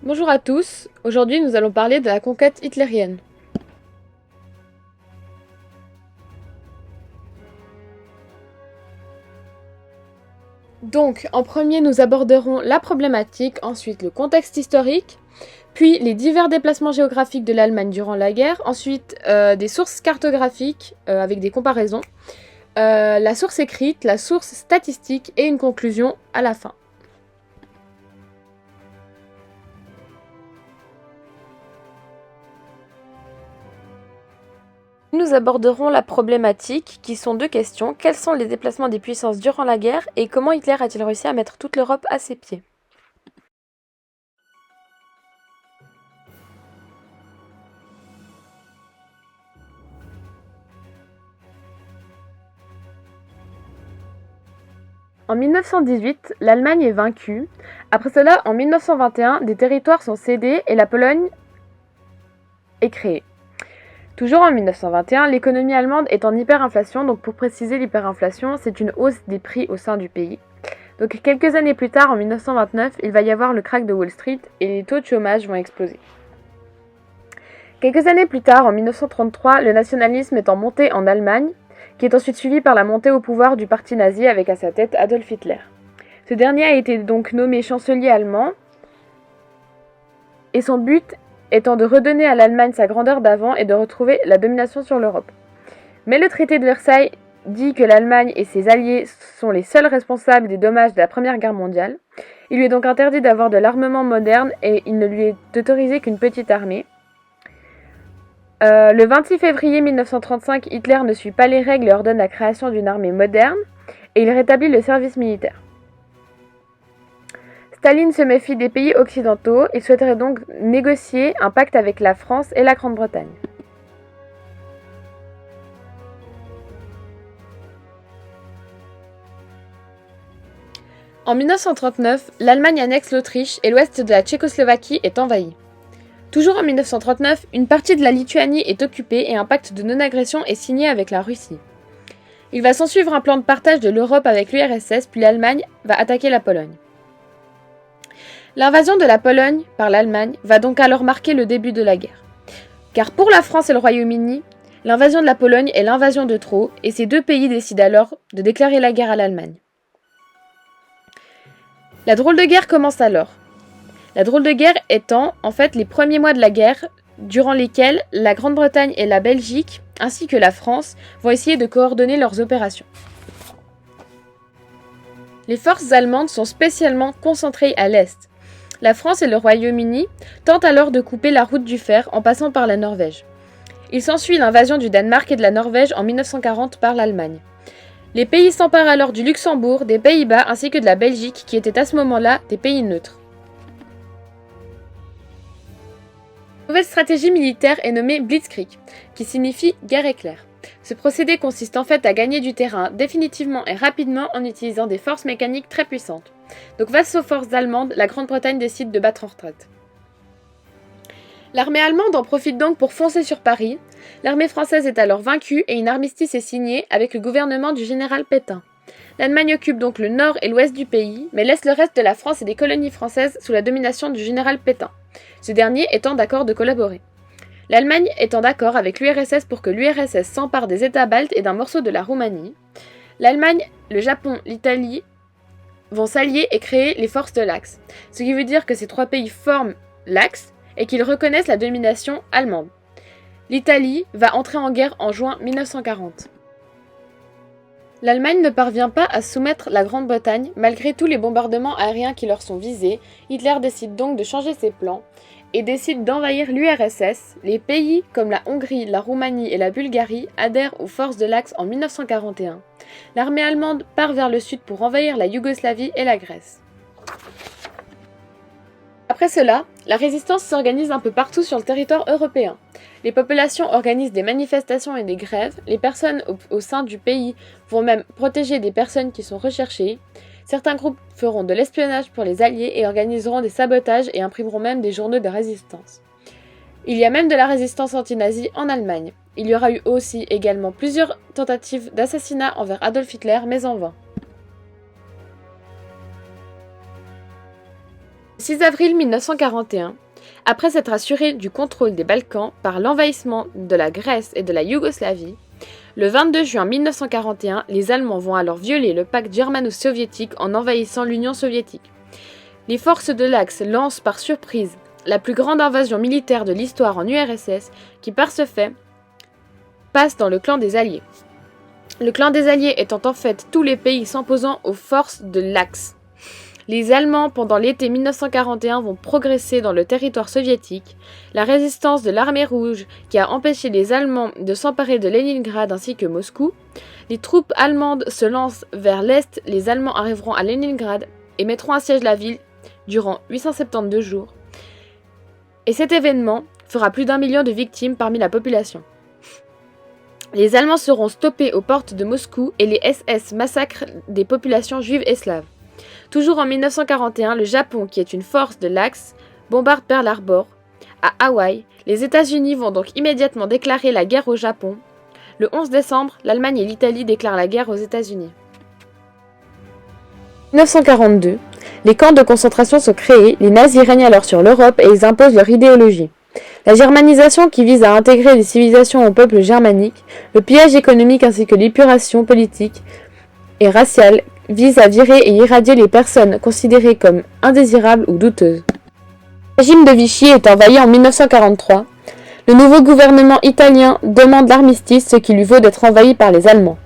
Bonjour à tous, aujourd'hui nous allons parler de la conquête hitlérienne. Donc, en premier nous aborderons la problématique, ensuite le contexte historique, puis les divers déplacements géographiques de l'Allemagne durant la guerre, ensuite des sources cartographiques avec des comparaisons, la source écrite, la source statistique et une conclusion à la fin. Nous aborderons la problématique qui sont deux questions. Quels sont les déplacements des puissances durant la guerre et comment Hitler a-t-il réussi à mettre toute l'Europe à ses pieds? En 1918, l'Allemagne est vaincue. Après cela, en 1921, des territoires sont cédés et la Pologne est créée. Toujours en 1921, l'économie allemande est en hyperinflation, donc pour préciser l'hyperinflation, c'est une hausse des prix au sein du pays. Donc quelques années plus tard, en 1929, il va y avoir le krach de Wall Street et les taux de chômage vont exploser. Quelques années plus tard, en 1933, le nationalisme est en montée en Allemagne, qui est ensuite suivi par la montée au pouvoir du parti nazi avec à sa tête Adolf Hitler. Ce dernier a été donc nommé chancelier allemand, et son but étant de redonner à l'Allemagne sa grandeur d'avant et de retrouver la domination sur l'Europe. Mais le traité de Versailles dit que l'Allemagne et ses alliés sont les seuls responsables des dommages de la Première Guerre mondiale. Il lui est donc interdit d'avoir de l'armement moderne et il ne lui est autorisé qu'une petite armée. Le 26 février 1935, Hitler ne suit pas les règles et ordonne la création d'une armée moderne, et il rétablit le service militaire. Staline se méfie des pays occidentaux et souhaiterait donc négocier un pacte avec la France et la Grande-Bretagne. En 1939, l'Allemagne annexe l'Autriche et l'ouest de la Tchécoslovaquie est envahi. Toujours en 1939, une partie de la Lituanie est occupée et un pacte de non-agression est signé avec la Russie. Il va s'ensuivre un plan de partage de l'Europe avec l'URSS, puis l'Allemagne va attaquer la Pologne. L'invasion de la Pologne par l'Allemagne va donc alors marquer le début de la guerre. Car pour la France et le Royaume-Uni, l'invasion de la Pologne est l'invasion de trop, et ces deux pays décident alors de déclarer la guerre à l'Allemagne. La drôle de guerre commence alors. La drôle de guerre étant en fait les premiers mois de la guerre, durant lesquels la Grande-Bretagne et la Belgique, ainsi que la France, vont essayer de coordonner leurs opérations. Les forces allemandes sont spécialement concentrées à l'est. La France et le Royaume-Uni tentent alors de couper la route du fer en passant par la Norvège. Il s'ensuit l'invasion du Danemark et de la Norvège en 1940 par l'Allemagne. Les pays s'emparent alors du Luxembourg, des Pays-Bas ainsi que de la Belgique qui étaient à ce moment-là des pays neutres. Une nouvelle stratégie militaire est nommée Blitzkrieg, qui signifie guerre éclair. Ce procédé consiste en fait à gagner du terrain définitivement et rapidement en utilisant des forces mécaniques très puissantes. Donc face aux forces allemandes, la Grande-Bretagne décide de battre en retraite. L'armée allemande en profite donc pour foncer sur Paris. L'armée française est alors vaincue et une armistice est signée avec le gouvernement du général Pétain. L'Allemagne occupe donc le nord et l'ouest du pays, mais laisse le reste de la France et des colonies françaises sous la domination du général Pétain, ce dernier étant d'accord de collaborer. L'Allemagne étant d'accord avec l'URSS pour que l'URSS s'empare des États baltes et d'un morceau de la Roumanie, l'Allemagne, le Japon, l'Italie vont s'allier et créer les forces de l'Axe, ce qui veut dire que ces trois pays forment l'Axe et qu'ils reconnaissent la domination allemande. L'Italie va entrer en guerre en juin 1940. L'Allemagne ne parvient pas à soumettre la Grande-Bretagne malgré tous les bombardements aériens qui leur sont visés. Hitler décide donc de changer ses plans et décide d'envahir l'URSS. Les pays comme la Hongrie, la Roumanie et la Bulgarie adhèrent aux forces de l'Axe en 1941. L'armée allemande part vers le sud pour envahir la Yougoslavie et la Grèce. Après cela, la résistance s'organise un peu partout sur le territoire européen. Les populations organisent des manifestations et des grèves, les personnes au sein du pays vont même protéger des personnes qui sont recherchées, certains groupes feront de l'espionnage pour les alliés et organiseront des sabotages et imprimeront même des journaux de résistance. Il y a même de la résistance anti-nazie en Allemagne. Il y aura eu aussi également plusieurs tentatives d'assassinat envers Adolf Hitler, mais en vain. Le 6 avril 1941, après s'être assuré du contrôle des Balkans par l'envahissement de la Grèce et de la Yougoslavie, le 22 juin 1941, les Allemands vont alors violer le pacte germano-soviétique en envahissant l'Union soviétique. Les forces de l'Axe lancent par surprise la plus grande invasion militaire de l'histoire en URSS qui, par ce fait, passe dans le clan des Alliés. Le clan des Alliés étant en fait tous les pays s'opposant aux forces de l'Axe. Les Allemands, pendant l'été 1941, vont progresser dans le territoire soviétique. La résistance de l'armée rouge, qui a empêché les Allemands de s'emparer de Leningrad ainsi que Moscou. Les troupes allemandes se lancent vers l'est, les Allemands arriveront à Leningrad et mettront à siège la ville durant 872 jours. Et cet événement fera plus d'1 million de victimes parmi la population. Les Allemands seront stoppés aux portes de Moscou et les SS massacrent des populations juives et slaves. Toujours en 1941, le Japon, qui est une force de l'Axe, bombarde Pearl Harbor. À Hawaï, les États-Unis vont donc immédiatement déclarer la guerre au Japon. Le 11 décembre, l'Allemagne et l'Italie déclarent la guerre aux États-Unis. En 1942, les camps de concentration sont créés, les nazis règnent alors sur l'Europe et ils imposent leur idéologie. La germanisation qui vise à intégrer les civilisations au peuple germanique, le pillage économique ainsi que l'épuration politique et raciale vise à virer et irradier les personnes considérées comme indésirables ou douteuses. Le régime de Vichy est envahi en 1943. Le nouveau gouvernement italien demande l'armistice, ce qui lui vaut d'être envahi par les Allemands.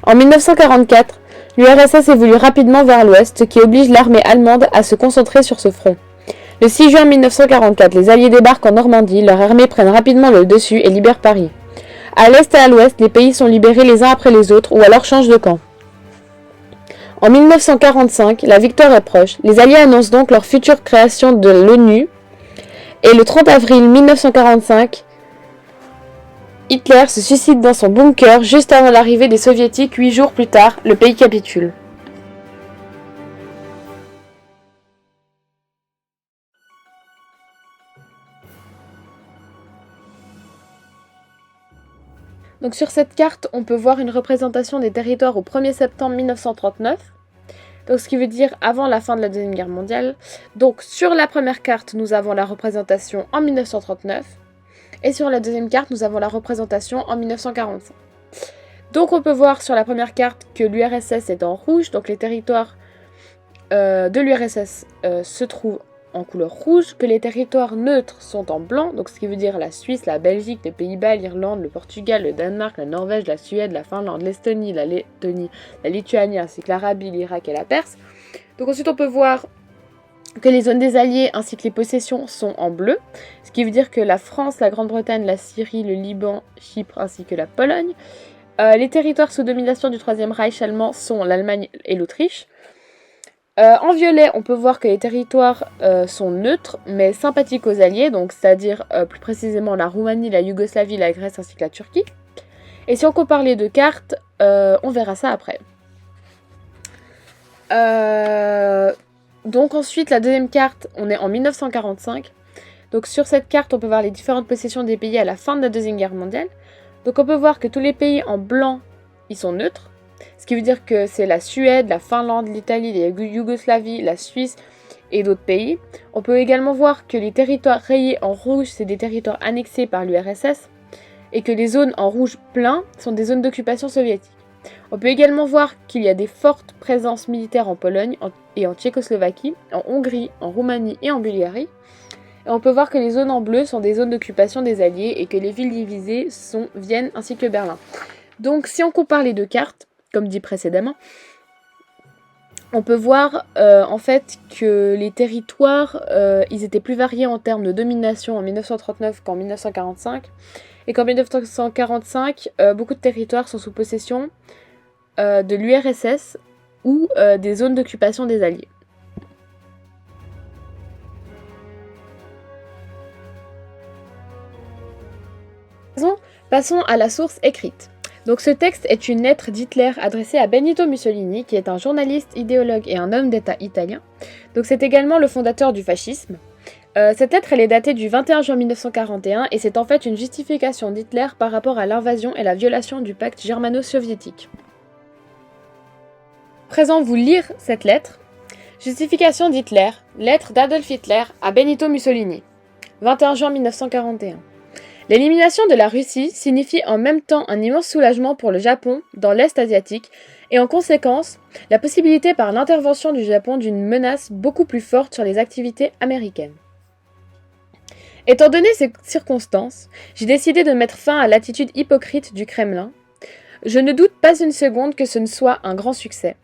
En 1944, l'URSS évolue rapidement vers l'ouest, ce qui oblige l'armée allemande à se concentrer sur ce front. Le 6 juin 1944, les Alliés débarquent en Normandie, leurs armées prennent rapidement le dessus et libèrent Paris. À l'est et à l'ouest, les pays sont libérés les uns après les autres ou alors changent de camp. En 1945, la victoire est proche. Les Alliés annoncent donc leur future création de l'ONU. Et le 30 avril 1945, Hitler se suicide dans son bunker juste avant l'arrivée des Soviétiques. 8 jours plus tard, le pays capitule. Donc sur cette carte, on peut voir une représentation des territoires au 1er septembre 1939. Donc ce qui veut dire avant la fin de la Deuxième Guerre mondiale. Donc sur la première carte, nous avons la représentation en 1939. Et sur la deuxième carte, nous avons la représentation en 1945. Donc on peut voir sur la première carte que l'URSS est en rouge. Donc les territoires de l'URSS se trouvent en couleur rouge, que les territoires neutres sont en blanc, donc ce qui veut dire la Suisse, la Belgique, les Pays-Bas, l'Irlande, le Portugal, le Danemark, la Norvège, la Suède, la Finlande, l'Estonie, la Lettonie, la Lituanie, ainsi que l'Arabie, l'Irak et la Perse. Donc ensuite on peut voir que les zones des Alliés ainsi que les possessions sont en bleu, ce qui veut dire que la France, la Grande-Bretagne, la Syrie, le Liban, Chypre ainsi que la Pologne. Les territoires sous domination du Troisième Reich allemand sont l'Allemagne et l'Autriche. En violet, on peut voir que les territoires sont neutres, mais sympathiques aux Alliés, donc c'est-à-dire plus précisément la Roumanie, la Yougoslavie, la Grèce ainsi que la Turquie. Et si on compare les deux cartes, on verra ça après. Donc ensuite, la deuxième carte, on est en 1945. Donc sur cette carte, on peut voir les différentes possessions des pays à la fin de la Deuxième Guerre mondiale. Donc on peut voir que tous les pays en blanc, ils sont neutres. Ce qui veut dire que c'est la Suède, la Finlande, l'Italie, la Yougoslavie, la Suisse et d'autres pays. On peut également voir que les territoires rayés en rouge, c'est des territoires annexés par l'URSS et que les zones en rouge plein sont des zones d'occupation soviétique. On peut également voir qu'il y a des fortes présences militaires en Pologne et en Tchécoslovaquie, en Hongrie, en Roumanie et en Bulgarie. Et on peut voir que les zones en bleu sont des zones d'occupation des Alliés et que les villes divisées sont Vienne ainsi que Berlin. Donc si on compare les deux cartes, comme dit précédemment, on peut voir en fait que les territoires, ils étaient plus variés en termes de domination en 1939 qu'en 1945, et qu'en 1945, beaucoup de territoires sont sous possession de l'URSS ou des zones d'occupation des Alliés. Passons à la source écrite. Donc ce texte est une lettre d'Hitler adressée à Benito Mussolini, qui est un journaliste, idéologue et un homme d'État italien. Donc c'est également le fondateur du fascisme. Cette lettre elle est datée du 21 juin 1941 et c'est en fait une justification d'Hitler par rapport à l'invasion et la violation du pacte germano-soviétique. Présent vous lire cette lettre. Justification d'Hitler, lettre d'Adolf Hitler à Benito Mussolini, 21 juin 1941. L'élimination de la Russie signifie en même temps un immense soulagement pour le Japon dans l'Est asiatique et en conséquence, la possibilité par l'intervention du Japon d'une menace beaucoup plus forte sur les activités américaines. Étant donné ces circonstances, j'ai décidé de mettre fin à l'attitude hypocrite du Kremlin. Je ne doute pas une seconde que ce ne soit un grand succès.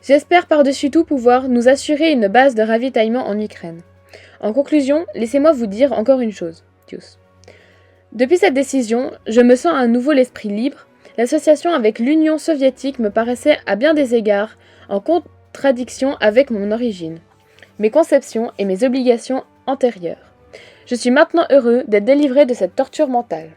J'espère par-dessus tout pouvoir nous assurer une base de ravitaillement en Ukraine. En conclusion, laissez-moi vous dire encore une chose. Tchuss. Depuis cette décision, je me sens à nouveau l'esprit libre. L'association avec l'Union soviétique me paraissait à bien des égards en contradiction avec mon origine, mes conceptions et mes obligations antérieures. Je suis maintenant heureux d'être délivré de cette torture mentale.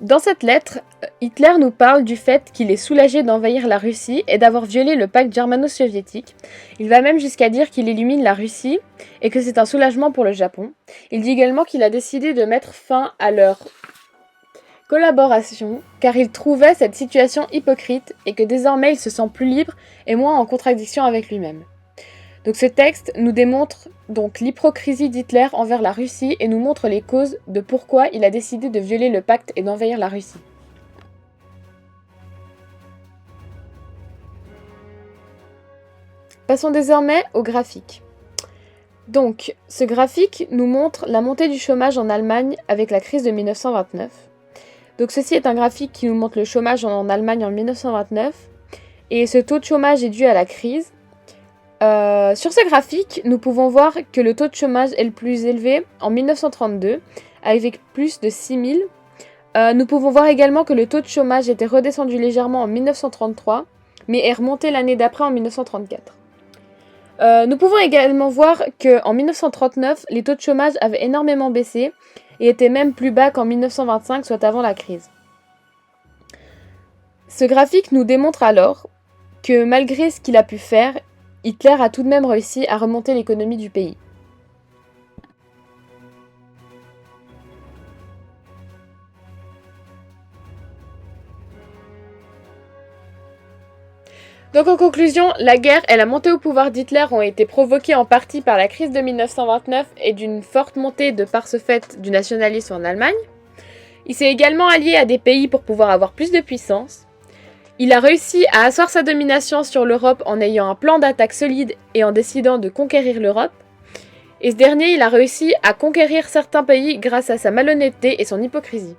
Dans cette lettre, Hitler nous parle du fait qu'il est soulagé d'envahir la Russie et d'avoir violé le pacte germano-soviétique. Il va même jusqu'à dire qu'il illumine la Russie et que c'est un soulagement pour le Japon. Il dit également qu'il a décidé de mettre fin à leur collaboration car il trouvait cette situation hypocrite et que désormais il se sent plus libre et moins en contradiction avec lui-même. Donc ce texte nous démontre donc l'hypocrisie d'Hitler envers la Russie et nous montre les causes de pourquoi il a décidé de violer le pacte et d'envahir la Russie. Passons désormais au graphique. Donc, ce graphique nous montre la montée du chômage en Allemagne avec la crise de 1929. Donc ceci est un graphique qui nous montre le chômage en Allemagne en 1929 et ce taux de chômage est dû à la crise. Sur ce graphique, nous pouvons voir que le taux de chômage est le plus élevé en 1932, avec plus de 6000. Nous pouvons voir également que le taux de chômage était redescendu légèrement en 1933, mais est remonté l'année d'après en 1934. Nous pouvons également voir qu'en 1939, les taux de chômage avaient énormément baissé et étaient même plus bas qu'en 1925, soit avant la crise. Ce graphique nous démontre alors que malgré ce qu'il a pu faire, Hitler a tout de même réussi à remonter l'économie du pays. Donc en conclusion, la guerre et la montée au pouvoir d'Hitler ont été provoquées en partie par la crise de 1929 et d'une forte montée de par ce fait du nationalisme en Allemagne. Il s'est également allié à des pays pour pouvoir avoir plus de puissance. Il a réussi à asseoir sa domination sur l'Europe en ayant un plan d'attaque solide et en décidant de conquérir l'Europe. Et ce dernier, il a réussi à conquérir certains pays grâce à sa malhonnêteté et son hypocrisie.